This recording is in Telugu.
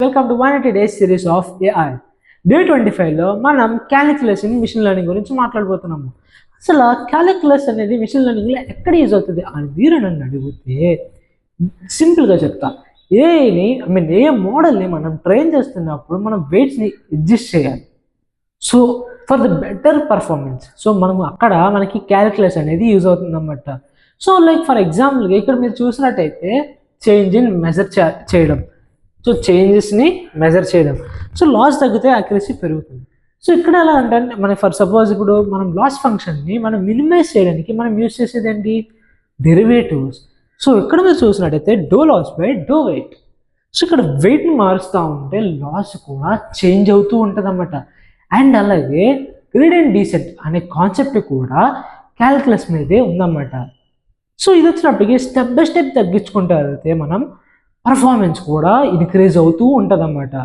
Welcome to 180 days series of AI. Day 25లో మనం క్యాలిక్యులస్ ఇన్ మిషన్ లెర్నింగ్ గురించి మాట్లాడబోతున్నాము. అసలు క్యాలిక్యులస్ అనేది మిషన్ లెర్నింగ్లో ఎక్కడ యూజ్ అవుతుంది అని మీరు నన్ను అడిగితే సింపుల్గా చెప్తా. ఏ మోడల్ని మనం ట్రైన్ చేస్తున్నప్పుడు మనం వెయిట్స్ని అడ్జస్ట్ చేయాలి. So for the better performance అక్కడ మనకి క్యాలిక్యులస్ అనేది యూజ్ అవుతుంది అన్నమాట. సో లైక్ ఫర్ ఎగ్జాంపుల్గా ఇక్కడ మీరు చూసినట్టయితే చేంజ్ ఇన్ మెజర్ చేయడం, సో చేంజెస్ని మెజర్ చేయడం, సో లాస్ తగ్గితే అక్యురసీ పెరుగుతుంది. సో ఇక్కడ ఎలా అంటే ఫర్ సపోజ్ ఇప్పుడు మనం లాస్ ఫంక్షన్ని మనం మినిమైజ్ చేయడానికి మనం యూజ్ చేసేది ఏంటి, డెరివేటివ్స్. సో ఇక్కడ మీరు చూసినట్టయితే dough loss by dough weight. So ఇక్కడ వెయిట్ని మారుస్తూ ఉంటే లాస్ కూడా చేంజ్ అవుతూ ఉంటుంది అన్నమాట. అండ్ అలాగే గ్రేడియంట్ డీసెంట్ అనే కాన్సెప్ట్ కూడా క్యాలిక్యులస్ మీదే ఉందన్నమాట. సో ఇది వచ్చినప్పటికీ స్టెప్ బై స్టెప్ తగ్గించుకుంటూ వెళ్తే మనం పర్ఫార్మెన్స్ కూడా ఇంక్రీజ్ అవుతూ ఉంటుంది అన్నమాట.